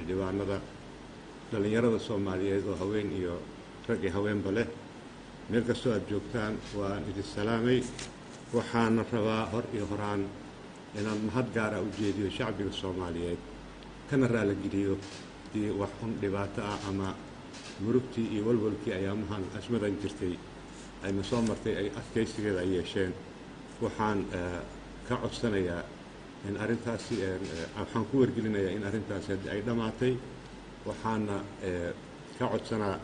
xildhibaanada dhalinyarada Soomaaliyeed oo haween iyo rag iyo haweenba leh meel kastoo aad joogtaan waan idin salaamay waxaan rabaa hor iyo horaan inaan mahad gaar ah u jeediyo shacbiga Soomaaliyeed kana raali geliyo dii wax un dhibaato ah ama murugtii iyo walwalkii ayaamahan asmadan jirtay ayna soo martay ay adkaysigeeda ay yeesheen waxaan ka codsanayaa in arrintaasi waxaan ku wargelinayaa in arrintaasi ay dhamaatay waxaana ka codsanaa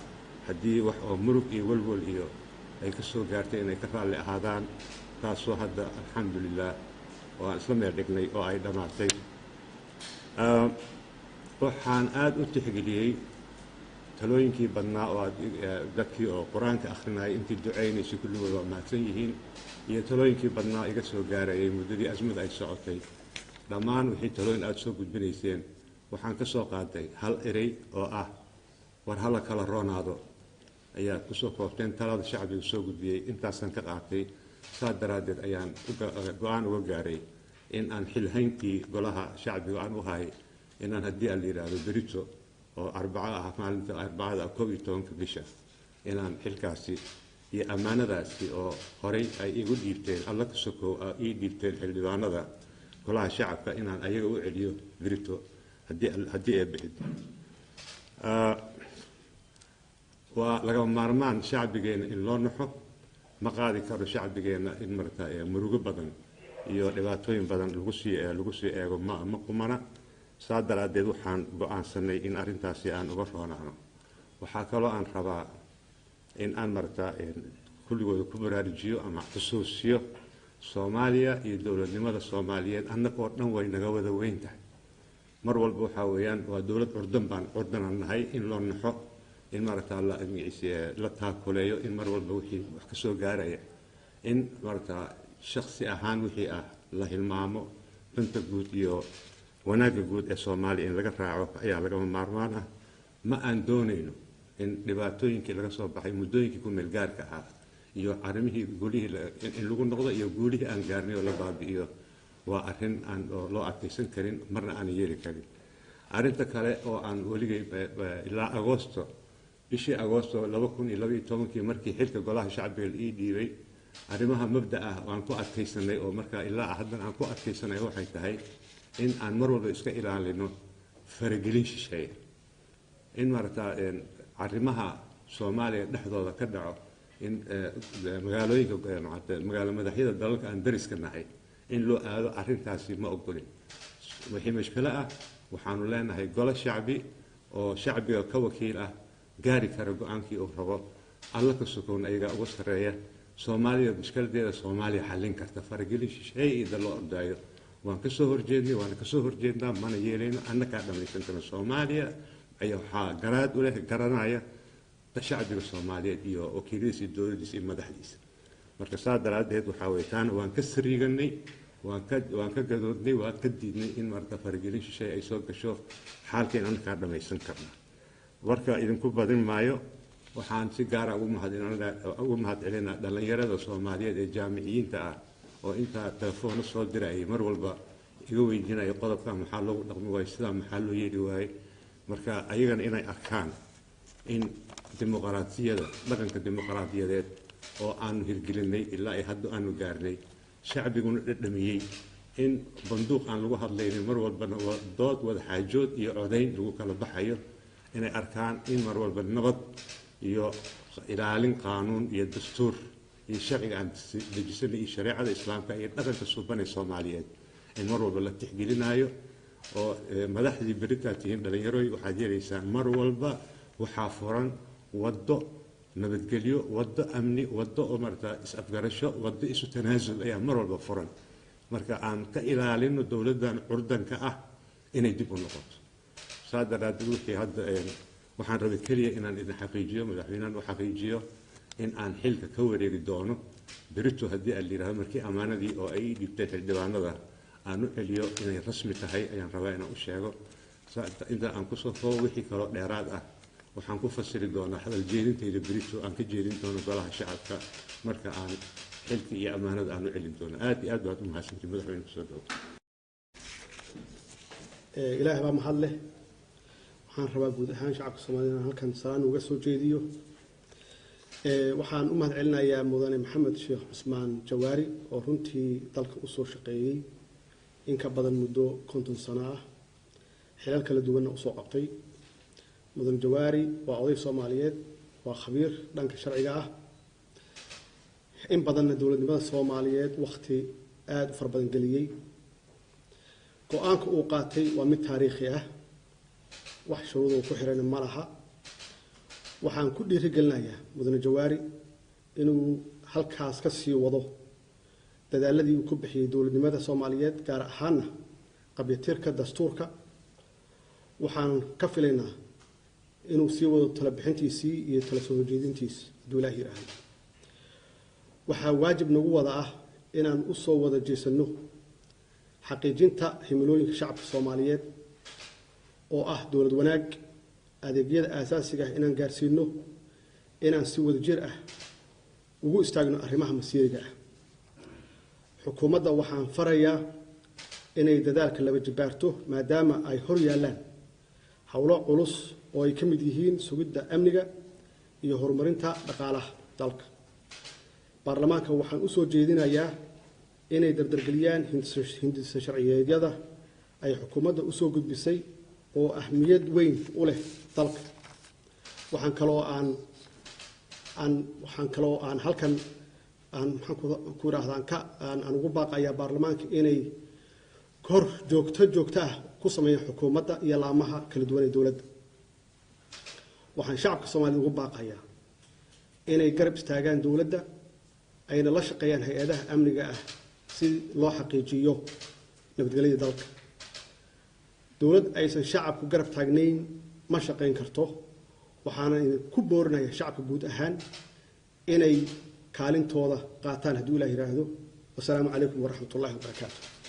haddii wax oo murug iyo walwal iyo ay ka soo gaartay inay ka raalli ahaadaan taasoo hadda alxamdulilah oo aan isla meel dhignay oo ay dhamaatay waxaan aad u tixgeliyey talooyinkii badnaa oo dadkii oo qur-aanka akhrinayay intii ducaynaysay kulligood waa mahadsan yihiin iyo talooyinkii badnaa iga soo gaarayay muddadii azmada ay socotay dhammaan wixii talooyin aad soo gudbinayseen waxaan ka soo qaaday hal erey oo ah war hala kala roonaado ayaa ku soo koobteen talada shacbiga soo gudbiyey intaasaan ka qaatay saa daraaddeed ayaan go-aan uga gaaray in aan xilhayntii golaha shacbiga aan u hahay inaan haddii aan la yidhaahdo berito oo arbaco ah maalinta arbacada 11 bisha inaan xilkaasi iyo ammaanadaasi oo horey ay igu dhiibteen alla ka sokow ii dhiibteen xildhibaanada golaha shacabka inaan ayaga u celiyo berito haddii ay bixid waa laga maarmaan shacbigeena in loo naxo ma qaadi karo shacbigeena in marta murugo badan iyo dhibaatooyin badan lagu sii eego ma qumana saa daraaddeed waxaan go'aansanay in arrintaasi aan uga roonaano waxaa kaloo aan rabaa in aan marta kulligooda ku baraarujiyo ama xusuusiyo Soomaaliya iyo dowladnimada Soomaaliyeed annagoo dhan way naga wada weyn tahay mar walba waxa weeyaan waa dowlad curdan nahay in loo naxo in marta la taakuleeyo in mar walba wixii wax ka soo gaaraya in marta shakhsi ahaan wixii ah la hilmaamo danta guud iyo wanaagga guud ee Soomaaliya in laga raaco ayaa lagama maarmaan ah ma aan doonayno in dhibaatooyinkii laga soo baxay muddooyinkii ku meel gaarka ah iyo arrimihii gulihii in lagu noqdo iyo guulihii aan gaarnay oo la baabi'iyo waa arrin aan loo adkaysan karin marna aan yeeli karin arrinta kale oo aan weligay ilaa Agoosto bishii Agoosto 2012 markii xilka golaha shacbiga ii dhiibay arrimaha mabda ah aan ku adkaysanay oo markaa ilaa haddan aan ku adkaysanay waxay tahay in aan mar walba iska ilaalino faragelin shisheeye in marta arrimaha Soomaaliya dhexdooda ka dhaco in magaalooyinka magaalo madaxyada dalalka aan dariska nahay in loo aado arrintaasi ma ogolin wixii mashkilo ah waxaanu leenahay golo shacbi oo shacbiga ka wakiil ah gaari kara go'aankii uu rabo alla ka sokoon ayaga uga sareeya Soomaaliya mushkiladeeda Soomaaliya xallin karta faragelin shisheeye ida loo ordaayo waan ka soo horjeednaa mana yeelayno annaka dhamaysantana Soomaaliya ayaa waxaa garaad u leh garanaya shacbiga Soomaaliyeed iyo wakiiladiisa dowladdiisa iyo madaxdiisa marka saa daraaddeed waxaa weeye taana waan ka sariiganay waan ka gadoodnay waan ka diidnay in marka faragelin shisheeye ay soo gasho xaalkeen annaka dhamaysan karna warka idinku badin maayo waxaan si gaar ah ugu mahadcelinaa dhalinyarada Soomaaliyeed ee jaamiciyiinta ah oo inta telefoon soo diray mar walba iga weydiinaya qodobka maxaa loogu dhaqmi waayay sida maxaa loo yeeli waayay marka ayagana inay arkaan in dimuqraadiyada dhaqanka dimuqraadiyadeed oo aan hirgelinay ilaa ay hadda aanu gaarnay shacbiguna dhadhamiyey in banduuq aan lagu hadlaynin mar walbana dood wada xaajood iyo codayn lagu kala baxayo inay arkaan in mar walba nabad iyo ilaalin qaanuun iyo dastuur iyo sharciga aan dejisanay iyo shariicada islaamka iyo dhaqanka suubanay Soomaaliyeed in mar walba la tixgelinayo oo madaxdii berita tihiin dhalinyarooy waxaad yeelaysaan mar walba waxaa furan waddo nabadgelyo waddo amni waddo oo marta is-afgarasho waddo isu tanaasul ayaa mar walba furan marka aan ka ilaalino dowladdan curdanka ah inay dib u noqoto saa daraaddeed wixii hadda waxaan rabay keliya inaan idin xaqiijiyo madaxweynahan u xaqiijiyo in aan xilka ka wareegi doono berito haddii aan la yidhaahdo markii ammaanadii oo ay dhiibtay xildhibaanada aan u celiyo inay rasmi tahay ayaan rabaa inaan u sheego inta aan ku soo koobo wixii kaloo dheeraad ah waxaan ku fasiri doonaa hadal jeedintayda berito aan ka jeedin doono golaha shacabka marka aan xilka iyo ammaanada aan u celin doono aad iyo aad baad u mahadsantihiin madaxweyne kusoo dhawo ilaahay baa mahad leh waxaan rabaa guud ahaan shacabka Soomaaliyeed inaan halkan salaan uga soo jeediyo waxaan u mahadcelinayaa mudane Maxamed Sheekh Cusmaan Jawaari oo runtii dalka u soo shaqeeyay in ka badan muddo 50 sano ah xilal kala duwan oo soo qabtay mudane Jawaari waa oday Soomaaliyeed waa khabiir dhanka sharciga ah in badan dawladnimada Soomaaliyeed waqti aad u farbadan galiyay go'aanka uu qaatay waa mid taariikhi ah wax shuruudo ku xiran ma laha waxaan ku dhiirigelinayaa mudane Jawaari inuu halkaas ka sii wado dadaaladii uu ku bixiyay dawladnimada Soomaaliyeed gaar ahaan qabyaatirka dastuurka waxaan ka filaynaa inuu sii wado tala bixintiisii iyo tala soo jeedintiisa Abdullaahi Iraan waxa waajib nagu wada ah inaan u soo wada jeesano xaqiijinta himilooyinka shacabka Soomaaliyeed oo ah dawlad wanaag adeegyada aasaasiga ah inaan gaarsiino inaan si wada jir ah ugu istaagno arrimaha masiiriga ah xukuumadda waxaan farayaa inay dadaalka laba jibaarto maadaama ay hor yaalaan hawlo culus oo ay ka mid yihiin sugidda amniga iyo horumarinta dhaqaalaha dalka baarlamaanka waxaan u soo jeedinayaa inay dardargeliyaan hindisa sharciyeedyada ay xukuumadda u soo gudbisay oo ahmiyad weyn u leh dalka waxaan kaloo aan halkan aan ku raahdan ka aan ugu baaqayaa baarlamaanka inay kor joogto ah ku sameeyaan xukuumadda iyo laamaha kala duwan ee dawladda waxaan shacabka Soomaaliyeed ugu baaqayaa inay garab istaagaan dawladda ayna la shaqeeyaan hay'adaha amniga ah si loo xaqiijiyo nabadgelyada dalka dawlad aysan shacabku garab taagnayn ma shaqeyn karto waxaana ku boorinayaa shacabka guud ahaan inay kaalintooda qaataan haddii Ilaahay yiraahdo wassalaamu calaykum waraxmatullaahi wabarakaatuh